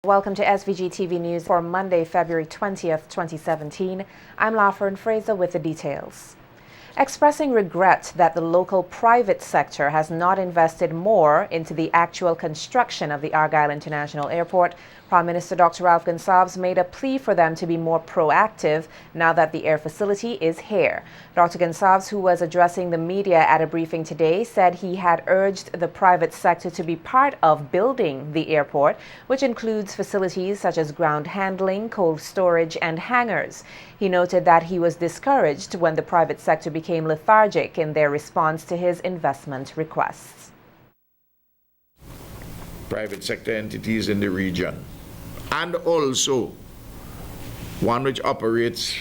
Welcome to SVG-TV News for Monday, February 20th, 2017. I'm Lafern Fraser with the details. Expressing regret that the local private sector has not invested more into the actual construction of the Argyle International Airport, Prime Minister Dr. Ralph Gonsalves made a plea for them to be more proactive now that the air facility is here. Dr. Gonsalves, who was addressing the media at a briefing today, said he had urged the private sector to be part of building the airport, which includes facilities such as ground handling, cold storage, and hangars. He noted that he was discouraged when the private sector became lethargic in their response to his investment requests. Private sector entities in the region, and also one which operates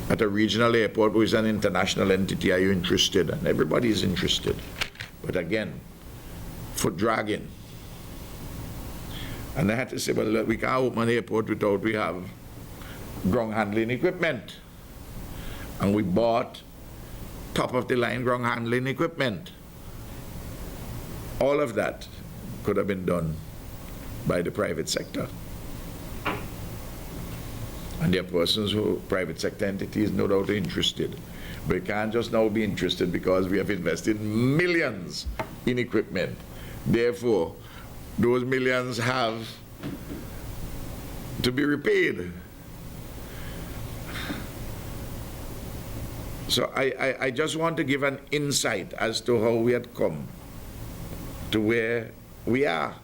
at a regional airport, which is an international entity. Are you interested? And everybody is interested. But again, foot dragging. And I had to say, well, we can't open an airport without we have ground handling equipment. And we bought top of the line ground handling equipment. All of that could have been done by the private sector. And there are persons who, private sector entities, no doubt are interested. But you can't just now be interested because we have invested millions in equipment. Therefore, those millions have to be repaid. So I just want to give an insight as to how we had come to where we are.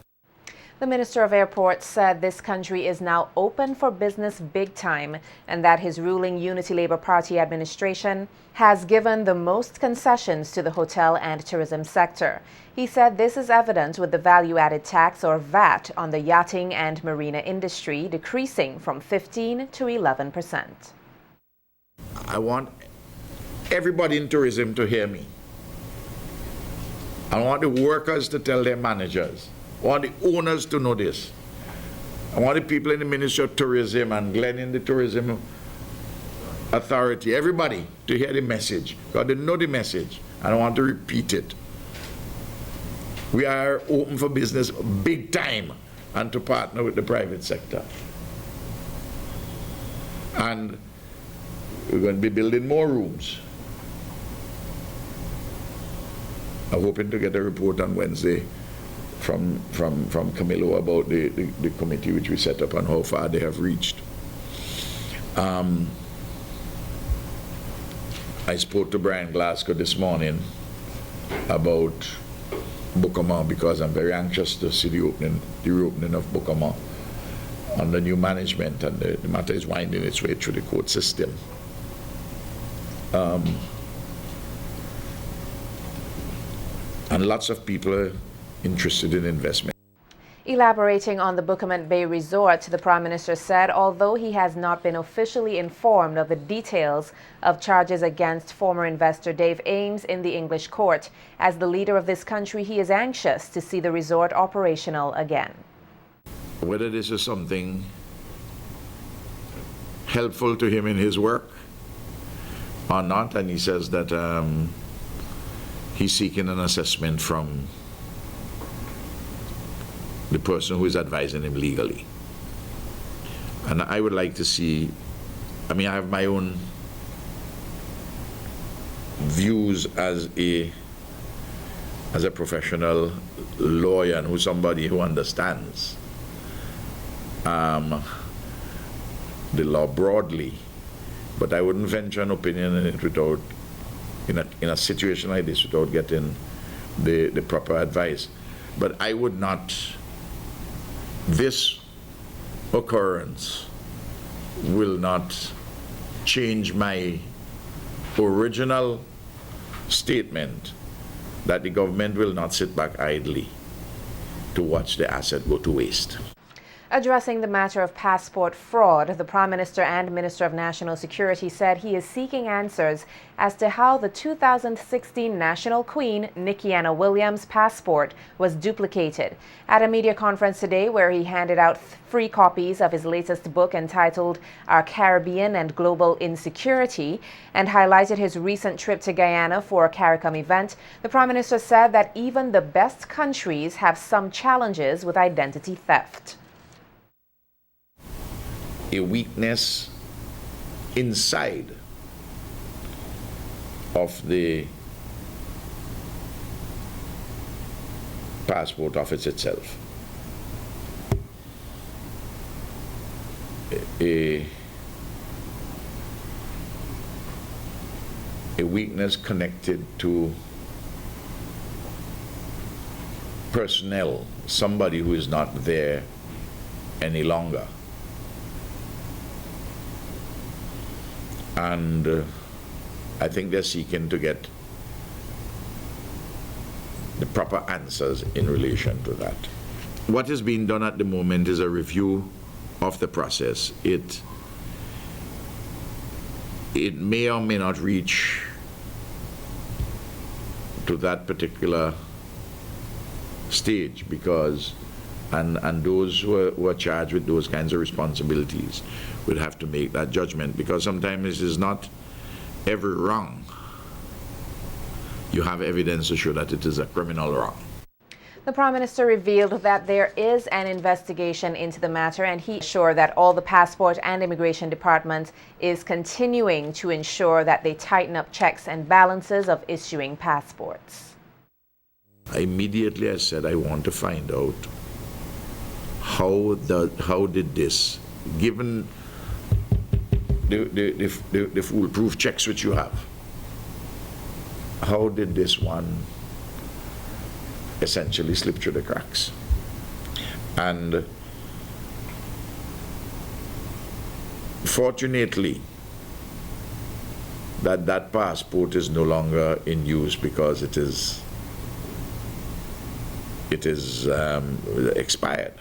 The Minister of Airports said this country is now open for business big time and that his ruling Unity Labour Party administration has given the most concessions to the hotel and tourism sector. He said this is evident with the value-added tax or VAT on the yachting and marina industry decreasing from 15% to 11%. I want everybody in tourism to hear me. I want the workers to tell their managers. I want the owners to know this. I want the people in the Ministry of Tourism and Glenn in the Tourism Authority, everybody to hear the message, because they know the message, and I want to repeat it. We are open for business big time and to partner with the private sector. And we're going to be building more rooms. I'm hoping to get a report on Wednesday from Camilo about the committee which we set up and how far they have reached. I spoke to Brian Glasgow this morning about Bucama because I'm very anxious to see the reopening of Bucama under new management, and the matter is winding its way through the court system. And lots of people are interested in investment. Elaborating on the Bucama Bay Resort, the Prime Minister said although he has not been officially informed of the details of charges against former investor Dave Ames in the English court, as the leader of this country, he is anxious to see the resort operational again. Whether this is something helpful to him in his work or not, and he says that he's seeking an assessment from the person who is advising him legally. And I would like to see, I have my own views as a professional lawyer and who's somebody who understands the law broadly, but I wouldn't venture an opinion in it without, in a situation like this, without getting the proper advice. But I would not, this occurrence will not change my original statement that the government will not sit back idly to watch the asset go to waste. Addressing the matter of passport fraud, the Prime Minister and Minister of National Security said he is seeking answers as to how the 2016 National Queen, Nikki-Anna Williams' passport was duplicated. At a media conference today where he handed out free copies of his latest book entitled Our Caribbean and Global Insecurity and highlighted his recent trip to Guyana for a CARICOM event, the Prime Minister said that even the best countries have some challenges with identity theft. a weakness inside of the passport office itself. A weakness connected to personnel, somebody who is not there any longer. And I think they're seeking to get the proper answers in relation to that. What is being done at the moment is a review of the process. It may or may not reach to that particular stage, because and those who are charged with those kinds of responsibilities would have to make that judgment, because sometimes it is not every wrong you have evidence to show that it is a criminal wrong. The Prime Minister revealed that there is an investigation into the matter, and he assured that all the Passport and Immigration Department is continuing to ensure that they tighten up checks and balances of issuing passports. Immediately I said I want to find out how did this, given the foolproof checks which you have, how did this one essentially slip through the cracks? And fortunately that passport is no longer in use, because it is expired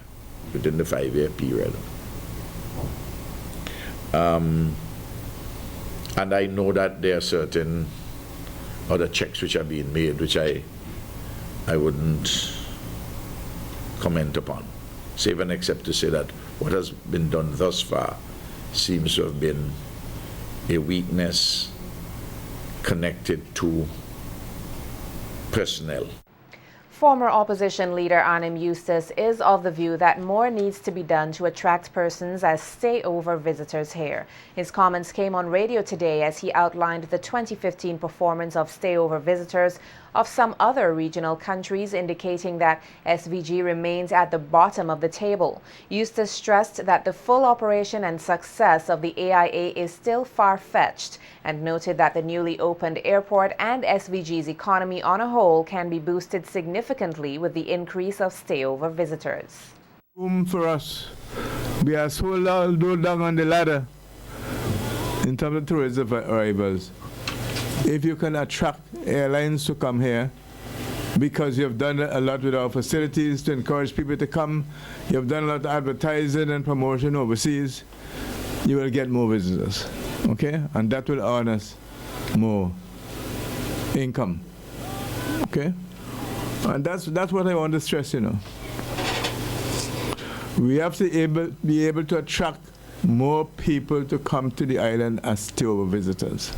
within the 5-year period. And I know that there are certain other checks which are being made, which I wouldn't comment upon, save and except to say that what has been done thus far seems to have been a weakness connected to personnel. Former opposition leader Arnim Eustace is of the view that more needs to be done to attract persons as stay-over visitors here. His comments came on radio today as he outlined the 2015 performance of stay-over visitors of some other regional countries, indicating that SVG remains at the bottom of the table. Eustace stressed that the full operation and success of the AIA is still far-fetched, and noted that the newly opened airport and SVG's economy on a whole can be boosted significantly with the increase of stay-over visitors. For us, we are so low down on the ladder in terms of tourism arrivals. If you can attract airlines to come here, because you've done a lot with our facilities to encourage people to come, you've done a lot of advertising and promotion overseas, you will get more visitors, okay? And that will earn us more income, okay? And that's what I want to stress, you know. We have to be able to attract more people to come to the island as stay-over visitors.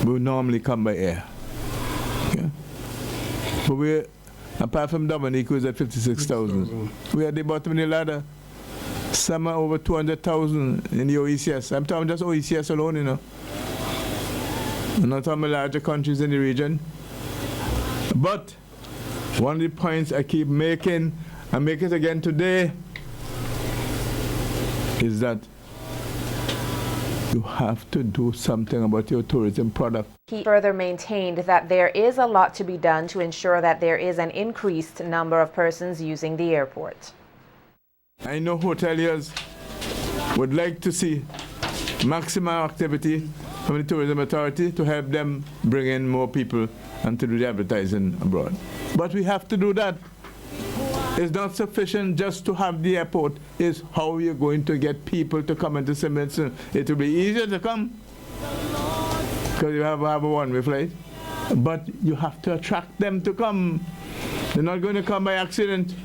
We normally come by air. Okay? But we're, apart from Dominique, who's at 56,000, we're at the bottom of the ladder. Some are over 200,000 in the OECS. I'm talking just OECS alone, you know. I'm not talking about larger countries in the region. But one of the points I keep making, and make it again today, is that you have to do something about your tourism product. He further maintained that there is a lot to be done to ensure that there is an increased number of persons using the airport. I know hoteliers would like to see maximum activity from the Tourism Authority to help them bring in more people and to do the advertising abroad. But we have to do that. It's not sufficient just to have the airport. It's how you're going to get people to come into St. Vincent. It will be easier to come because you have a one-way flight. But you have to attract them to come. They're not going to come by accident.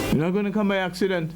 They're not going to come by accident.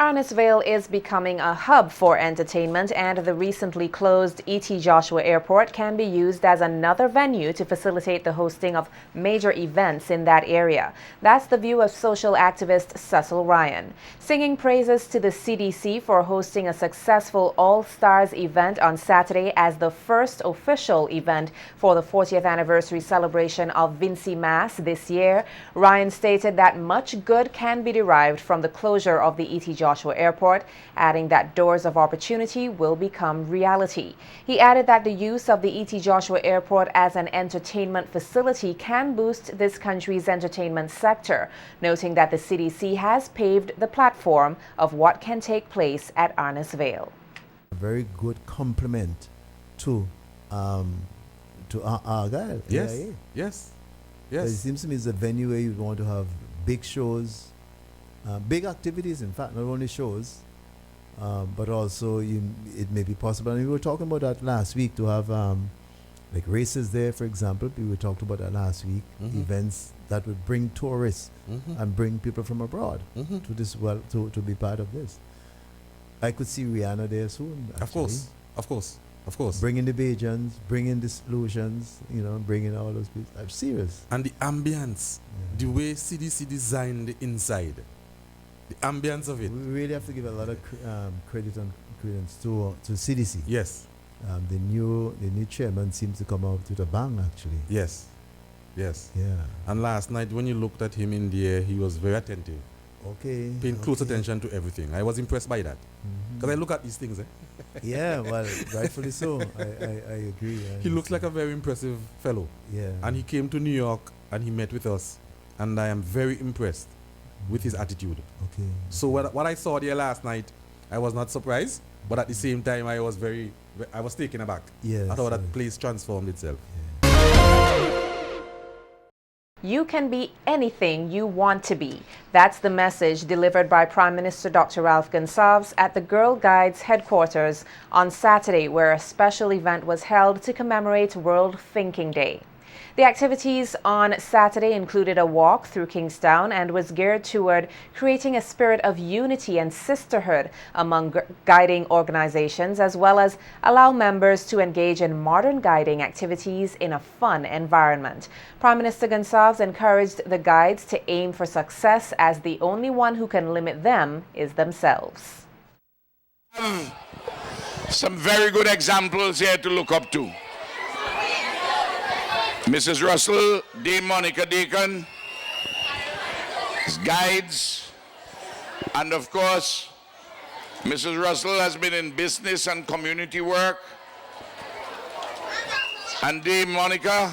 Arnisvale is becoming a hub for entertainment, and the recently closed E.T. Joshua Airport can be used as another venue to facilitate the hosting of major events in that area. That's the view of social activist Cecil Ryan. Singing praises to the CDC for hosting a successful All-Stars event on Saturday as the first official event for the 40th anniversary celebration of Vincy Mass this year, Ryan stated that much good can be derived from the closure of the E.T. Joshua Airport, adding that doors of opportunity will become reality. He added that the use of the E.T. Joshua Airport as an entertainment facility can boost this country's entertainment sector, noting that the CDC has paved the platform of what can take place at Arnisvale. A very good compliment to Argyle. Yes, AIA. yes, It yes. seems to me it's a venue where you want to have big shows, big activities, in fact, not only shows, but also it may be possible. And we were talking about that last week to have like races there, for example. We talked about that last week, events that would bring tourists and bring people from abroad to this to be part of this. I could see Rihanna there soon. Actually. Of course. Bringing the Bajans, bringing the solutions, bringing all those people. I'm serious. And the ambience, the way CDC designed the inside, the ambience of it. We really have to give a lot of credit and credence to CDC. Yes. The new chairman seems to come out with a bang, actually. Yes. Yeah. And last night when you looked at him in the air, he was very attentive, Okay. paying close attention to everything. I was impressed by that. Because I look at these things. Yeah, well, rightfully so. I agree. He looks like a very impressive fellow. Yeah. And he came to New York and he met with us. And I am very impressed with his attitude. Okay. So what I saw there last night, I was not surprised. But at the same time, I was taken aback. Yes, I thought that yes. place transformed itself. You can be anything you want to be. That's the message delivered by Prime Minister Dr. Ralph Gonsalves at the Girl Guides headquarters on Saturday, where a special event was held to commemorate World Thinking Day. The activities on Saturday included a walk through Kingstown and was geared toward creating a spirit of unity and sisterhood among guiding organizations, as well as allow members to engage in modern guiding activities in a fun environment. Prime Minister Gonsalves encouraged the guides to aim for success, as the only one who can limit them is themselves. Some very good examples here to look up to. Mrs. Russell, Dame Monica Deacon, his guides, and of course, Mrs. Russell has been in business and community work, and Dame Monica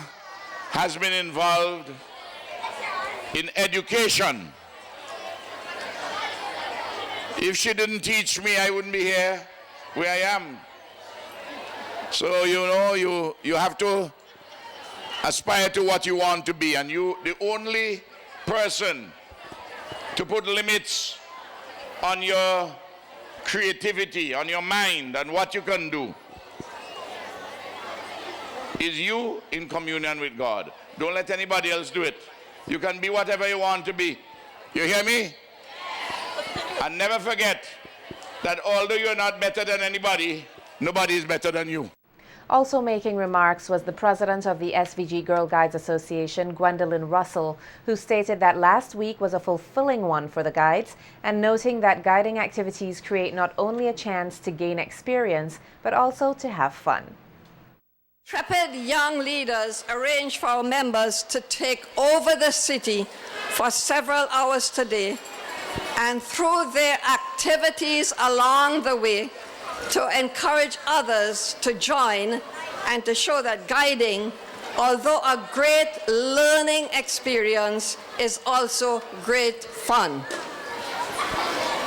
has been involved in education. If she didn't teach me, I wouldn't be here where I am. So, you have to aspire to what you want to be, and the only person to put limits on your creativity, on your mind, and what you can do is you in communion with God. Don't let anybody else do it. You can be whatever you want to be. You hear me? And never forget that although you're not better than anybody, nobody is better than you. Also making remarks was the president of the SVG Girl Guides Association, Gwendolyn Russell, who stated that last week was a fulfilling one for the guides, and noting that guiding activities create not only a chance to gain experience, but also to have fun. Intrepid young leaders arranged for our members to take over the city for several hours today, and through their activities along the way, to encourage others to join and to show that guiding, although a great learning experience, is also great fun.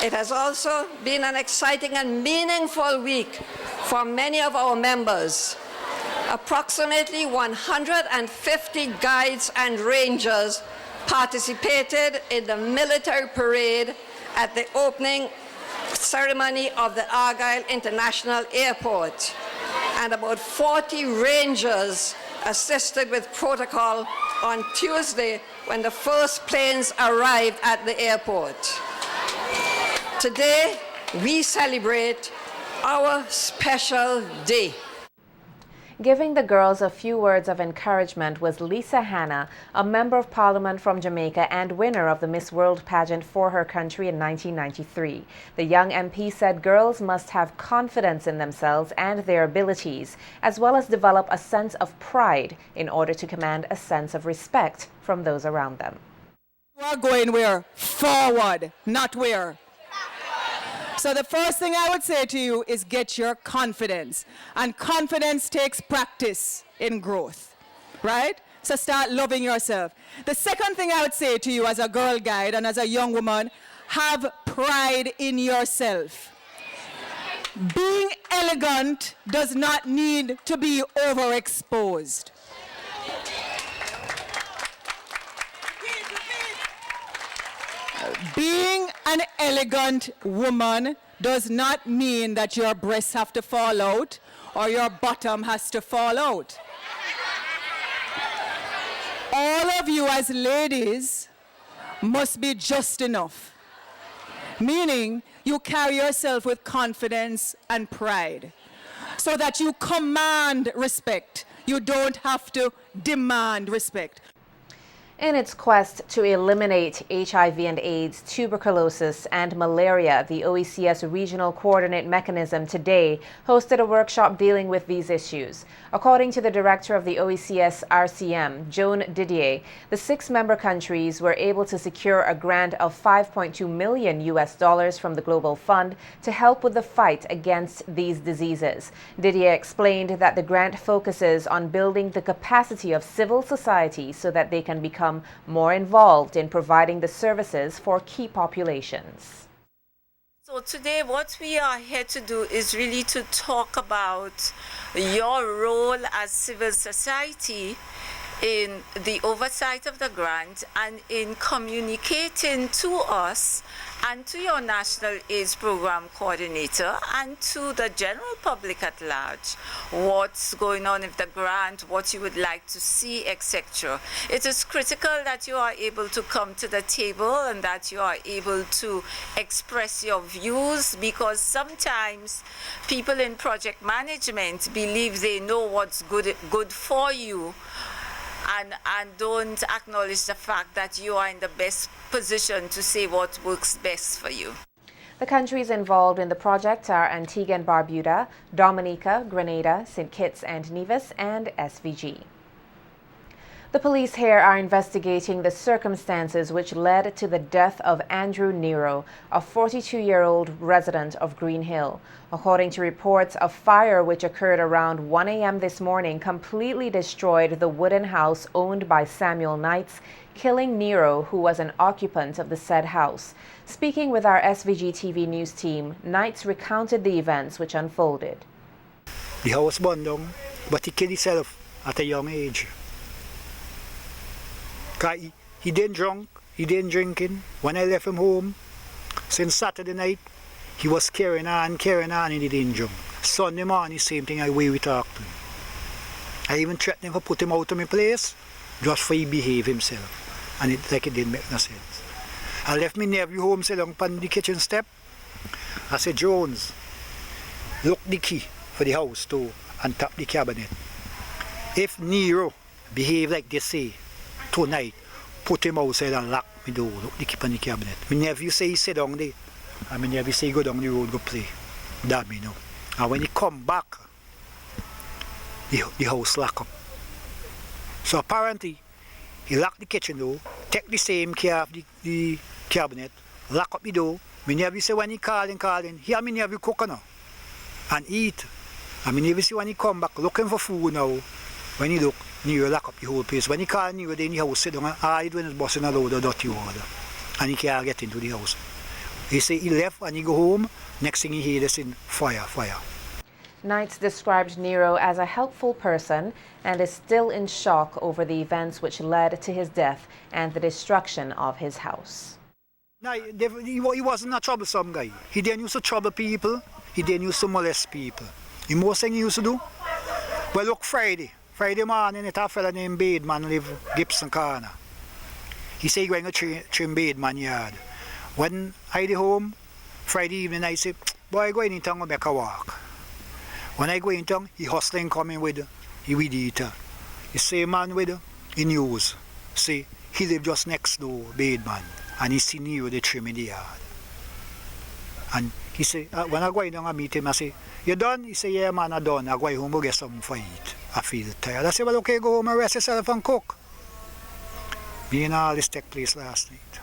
It has also been an exciting and meaningful week for many of our members. Approximately 150 guides and rangers participated in the military parade at the opening ceremony of the Argyle International Airport, and about 40 rangers assisted with protocol on Tuesday when the first planes arrived at the airport. Today, we celebrate our special day. Giving the girls a few words of encouragement was Lisa Hanna, a member of parliament from Jamaica and winner of the Miss World pageant for her country in 1993. The young MP said girls must have confidence in themselves and their abilities, as well as develop a sense of pride in order to command a sense of respect from those around them. You are going where? Forward, not where. So the first thing I would say to you is get your confidence. And confidence takes practice in growth, right? So start loving yourself. The second thing I would say to you as a girl guide and as a young woman, have pride in yourself. Being elegant does not need to be overexposed. Being an elegant woman does not mean that your breasts have to fall out or your bottom has to fall out. All of you as ladies must be just enough, meaning you carry yourself with confidence and pride so that you command respect. You don't have to demand respect. In its quest to eliminate HIV and AIDS, tuberculosis and malaria, the OECS Regional Coordinate Mechanism today hosted a workshop dealing with these issues. According to the director of the OECS RCM, Joan Didier, the 6 member countries were able to secure a grant of $5.2 million from the Global Fund to help with the fight against these diseases. Didier explained that the grant focuses on building the capacity of civil society so that they can become more involved in providing the services for key populations. So today what we are here to do is really to talk about your role as civil society in the oversight of the grant and in communicating to us and to your National AIDS Program Coordinator and to the general public at large what's going on with the grant, what you would like to see, etc. It is critical that you are able to come to the table and that you are able to express your views, because sometimes people in project management believe they know what's good for you and don't acknowledge the fact that you are in the best position to say what works best for you. The countries involved in the project are Antigua and Barbuda, Dominica, Grenada, St. Kitts and Nevis, and SVG. The police here are investigating the circumstances which led to the death of Andrew Nero, a 42-year-old resident of Green Hill. According to reports, a fire which occurred around 1 a.m. this morning completely destroyed the wooden house owned by Samuel Knights, killing Nero, who was an occupant of the said house. Speaking with our SVG-TV news team, Knights recounted the events which unfolded. The house burned down, but he killed himself at a young age. He didn't drunk, he didn't drinking. When I left him home, since Saturday night, he was carrying on, and he didn't drink. Sunday morning, same thing, I we talked to him. I even threatened him to put him out of my place, just for he behave himself. And it didn't make no sense. I left my nephew home, sit down on the kitchen step. I said, Jones, look the key for the house too, and tap the cabinet. If Nero behave like they say, tonight, put him outside and lock me door, look the key on the cabinet. My nephew say he sit down there, and my nephew say go down the road, go play. That me know. And when he come back, the house lock up. So apparently, he lock the kitchen door, take the same key off the cabinet, lock up the door. My nephew say when he calling, here my nephew cook now, and eat. And my nephew say when he come back, looking for food now, when he look, Nero lock up the whole place. When he call Nero, then the house sit down and all he doing is busting a load of dirty water. And he can't get into the house. He say he left and he go home, next thing he hear is in fire. Knights described Nero as a helpful person and is still in shock over the events which led to his death and the destruction of his house. No, he wasn't a troublesome guy. He didn't used to trouble people, he didn't used to molest people. The most thing he used to do, well look, Friday morning, it a fella named Bademan live Gibson Corner. He say he going to trim Bademan yard. When I the home, Friday evening I say, boy, I go in town, go back a walk. When I go in town, he hustling coming with he weed eater. The same man with he news. See, he live just next door, bed man, and he see Nero they trim in the yard. And he say, when I go in down and meet him, I say, you done? He say, yeah man, I done. I go home and get something for eat. I feel tired. I say, well okay, go home and rest yourself and cook. Me and all this take place last night.